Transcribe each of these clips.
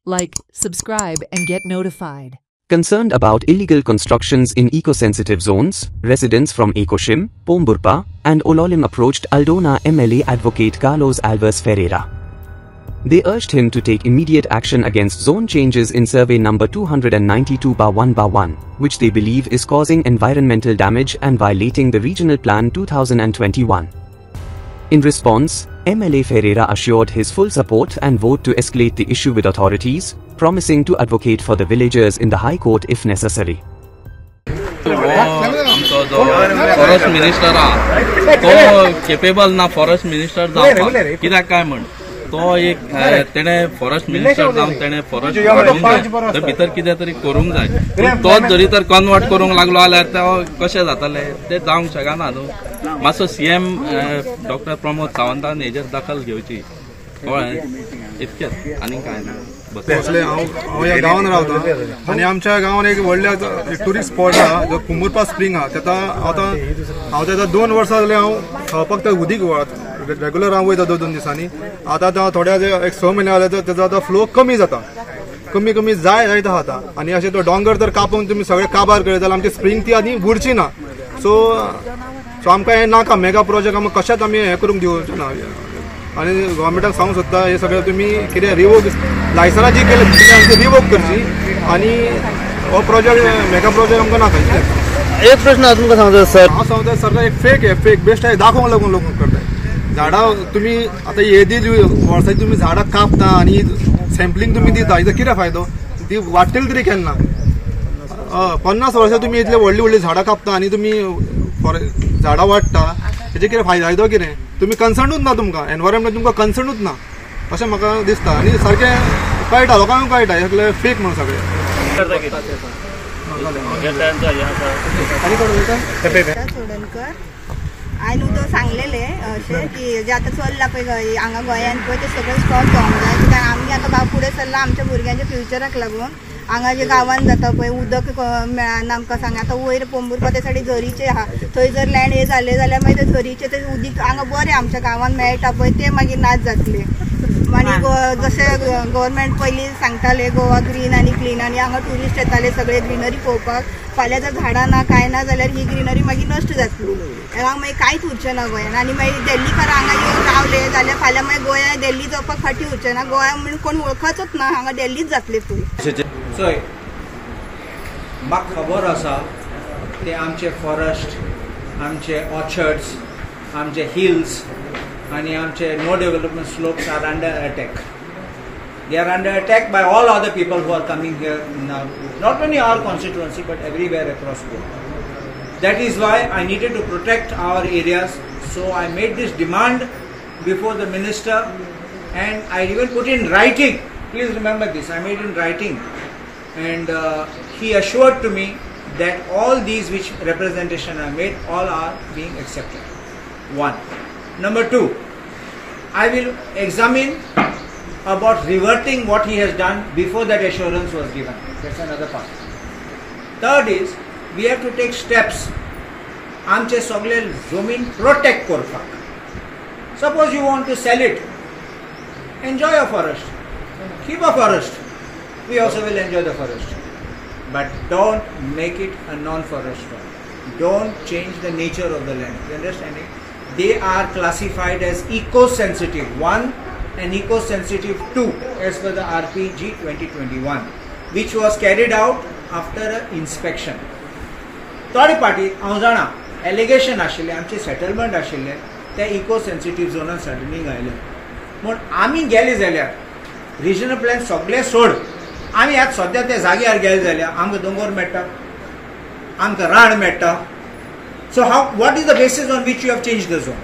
Like, subscribe and get notified. Concerned about illegal constructions in eco-sensitive zones, residents from Ecoshim, Pomburpa, and Ololim approached Aldona MLA advocate Carlos Alves Ferreira. They urged him to take immediate action against zone changes in survey number 292/1/1, which they believe is causing environmental damage and violating the Regional Plan 2021. In response, MLA Ferreira assured his full support and vote to escalate the issue with authorities, promising to advocate for the villagers in the High Court if necessary. Forest minister तो capable ना forest minister जावपाक कित्याक काय म्हण तो एक तेणे forest minister जावन तेणे फॉरेस्ट ते भितर कितें तरी करूंक जाय तोच जरी तर कन्वर्ट करूंक लागलो जाल्यार तो कशें जातलें तें जावंक शकना न्हू मातसो सीएम डॉक्टर प्रमोद सावंतान हेजेर दखल घेवची इतकेंच आनी काय ना. हांव ह्या गांवांत रावता आनी आमच्या गांवांत एक व्हडले टुरिस्ट स्पॉट आहा जो कुंबुरपा स्प्रिंग आहा हांव तेका 2 वर्सां जाली हांव फक्त उदीक रेग्युलर हांव वयता 2 दिसांनी आतां थोड्या एक 6 म्हयने जाले तेजो आतां फ्लो कमी जाता कमी जायता आतां आनी अशें तो डोंगर तर कापून तुमी सगळे काबार करता जाल्यार आमची स्प्रिंग ती आनी उरची ना सो आमकां हें नाका मेगा प्रोजेक्ट आमकां कशेंच आमी हें करूंक दिवचें ना आनी गव्हर्मेंटाक सांगूंक सोदता हे सगळें तुमी कितें रिवोक लायसनां जी केली आमची रिवोक करची आनी हो प्रोजेक्ट मेगा प्रोजेक्ट आमकां नाका. एक प्रश्न तुमकां सांगता सर हांव सांगता सरकार एक फेक बेस्ट आहे दाखोवंक लागून लोक करताय झाडां तुमी आतां येदी वर्साची तुमी झाडां कापता आनी सॅम्पलिंग तुमी दिता हेजो कितें फायदो ती वाडटली तरी केन्ना 50 वर्सां तुमी इतले व्हडली झाडां कापता आनी तुमी झाडां वाडटा हेजे कितें फायदो कितें तुमी कन्सर्नूच ना तुमकां एनवायरमेंट तुमकां कन्सर्नूच ना अशें म्हाका दिसता आनी सारकें कळटा लोकांक कळटा हे फेक म्हणून सगळें. आयन उदक सांगलेले अशें की जे आतां चल्ला पळय हांगा गोंयांत पळय ते सगळे स्टॉप जावंक जाय कित्याक आमी आतां भाव फुडें सरला आमच्या भुरग्यांच्या फ्युचराक लागून हांगा जे गांवांत जाता पळय उदक मेळना आमकां सांग आतां वयर पोंबुरपा ते सायडीक झरीचे आहा थंय जर लँड हे जालें जाल्यार मागीर ते झरीचे ते उदीक हांगा बरें आमच्या गांवांत मेळटा पळय ते मागीर नाच जातले आनी जशें गव्हर्मेंट पयलीं सांगताले गोवा ग्रीन आनी क्लीन आनी हांगा ट्युरिस्ट येताले सगळे ग्रिनरी पळोवपाक फाल्यां जर झाडां ना काय ना जाल्यार ही ग्रिनरी मागीर नश्ट जातली हांगा मागीर कांयच उरचें ना गोंयान आनी मागीर दिल्लीकार हांगा येवन रावले जाल्यार फाल्यां मागीर गोंया दिल्ली जावपाक फाटी उरचें ना गोंया म्हणून कोण वळखचोच ना हांगा दिल्लीच जातले पळय. चोय म्हाका खबर आसा ते आमचे फॉरेस्ट आमचे ऑर्चर्ड्स आमचे हिल्स आणि आमचे no development slopes are under attack. They are under attack by all other people who are coming here now, not only our constituency but everywhere across the world. That is why I needed to protect our areas, so I made this demand before the minister and I even put in writing. Please remember this, I made in writing and he assured to me that all these which representation I made, all are being accepted. 1. Number 2, I will examine about reverting what he has done before that assurance was given. That's another part. Third is, we have to take steps. आमचे सगळे जमीन protect करपाक. Suppose you want to sell it, enjoy a forest, keep a forest. We also will enjoy the forest, but don't make it a non-forest one. Don't change the nature of the land. You understand it? They are classified as eco-sensitive 1 and eco-sensitive 2 as per the RPG 2021, which was carried out after an inspection. Third party, हांव जाणा allegation आशिल्ले आमचे settlement आशिल्ले ते eco-sensitive झोनान सडनींग आयले म्हूण आमी गेले जाल्यार रिजनल प्लॅन सगळे सोड आमी आतां सद्या त्या जाग्यार गेले जाल्यार आमकां दोंगर मेळटा आमकां रान मेळटा so how what is the basis on which you have change the zone.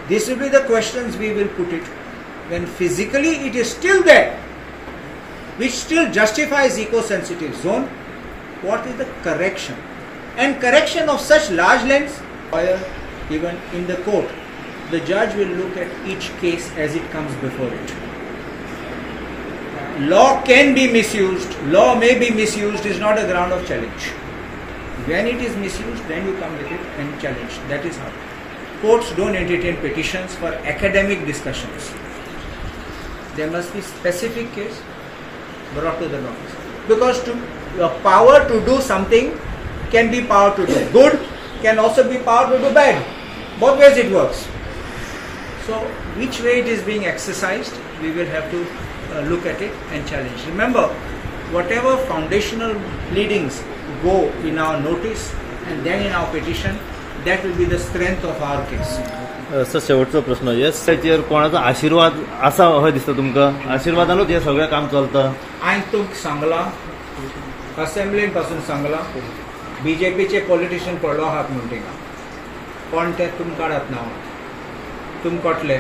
This will be the questions we will put it. When physically it is still there, which still justifies eco-sensitive zone, what is the correction? And correction of such large lands, even in the court, the judge will look at each case as it comes before it. Law can be misused, law may be misused, is not a ground of challenge. When it is misused, then you come with it and challenge. That is how. Courts don't entertain petitions for academic discussions. There must be specific case brought to the notice. Because the power to do something can be power to do good, can also be power to do bad. Both ways it works. So which way it is being exercised, we will have to look at it and challenge. Remember, whatever foundational pleadings go in our notice and then in our petition, that will be the strength of our case. Sir शेवटचा प्रश्न, yes त्याचेर कोणाचा आशीर्वाद असा हय दिसता तुमकां? आशीर्वादानूच हे सगळें काम चलता? हांवें तुमकां सांगलां, असेंब्लीन पासून सांगलां, बीजेपीचे पॉलिटिशियन पडलो आहात म्हणून थिंगा कोण ते तुमकां काडात नांव, तुम कोटले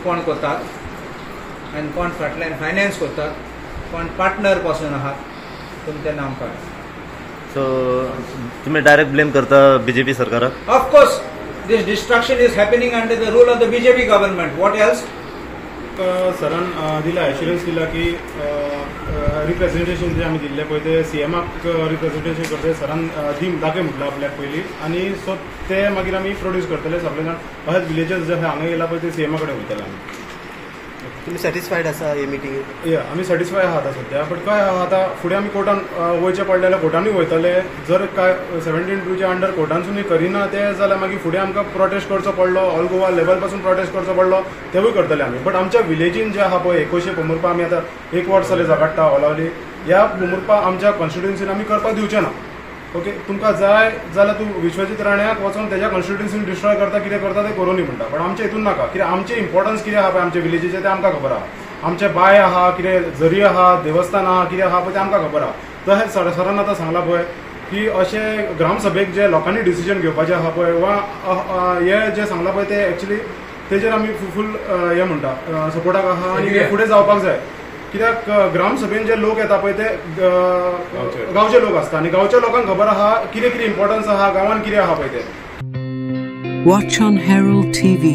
कोण कोतात आनी कोण फाटल्यान फायनान्स कोतात, कोण पार्टनर पासून आहात, तुमचें नांव काडात. सो तुम्ही डायरेक्ट ब्लेम करता बीजेपी सरकाराक? Of course, this destruction is happening under the rule of the BJP government. What else? सरान दिला एश्युरन्स दिला की रिप्रेझेंटेशन जे आम्ही दिल्ले पळय ते सीएमाक रिप्रेझेंटेशन करते सरान दाखय म्हटलं आपल्याक पयलीं, आनी सो ते मागीर आमी प्रोड्यूस करतले सगळे जाण. अशेंच विलेजर्स जे हांगा येयला पळय ते सीएमा कडेन वयतले आमी. तुम्ही सॅटिस्फायड आसा हे मिटिंगेक? या आमी सॅटिस्फाय आहात सध्या, बट काय आतां फुडें आमी कोर्टान वयचे पडले जाल्यार कोर्टानूय वयतले. जर काय 17(2) अंडर कोर्टानसून करिना ते जाल्यार मागीर फुडें आमकां प्रोटेस्ट करचो पडलो, ऑल गोवा लेवल पासून प्रोटेस्ट करचो पडलो, तेवूय करतले आमी. बट आमच्या विलेजीन जे आहा पळय 2100 पोमुरपा आमी आतां 1 वर्स जालें झगडटा ओलावली, ह्या पोमुरपा आमच्या कॉन्स्टिट्युएन्सीन आमी करपाक दिवचे ना. ओके, तुमकां जाय जाल्यार तूं विश्वजीत राण्याक वचून तेज्या कॉन्स्टिट्युएन्सीन डिस्ट्रॉय करता, कितें करता तें करूनी म्हणटा. पण आमच्या हितून नाका, कित्याक आमचें इम्पॉर्टन्स कितें आहा पळय आमच्या विलेजीचें तें आमकां खबर आहा. आमचे बाय आहा, कितें झरी आहा, देवस्थान आहा, कितें आहा पळय तें आमकां खबर आहा. तशें सरान आतां सांगलां पळय की अशें ग्रामसभेक जे लोकांनी डिसिजन घेवपाचें आहा पळय, वा हे जे सांगलां पळय ते एक्चुली तेजेर आमी फूल हे म्हणटा सपोर्टाक आहा आनी हे फुडें जावपाक जाय. कित्याक ग्रामसभेन जे लोक येता पळय ते गांवचे लोक आसता, आनी गांवच्या लोकांक खबर आहा कितें कितें इम्पॉर्टन्स आहा, गांवान कितें आहा पळय ते. Watch on Herald TV.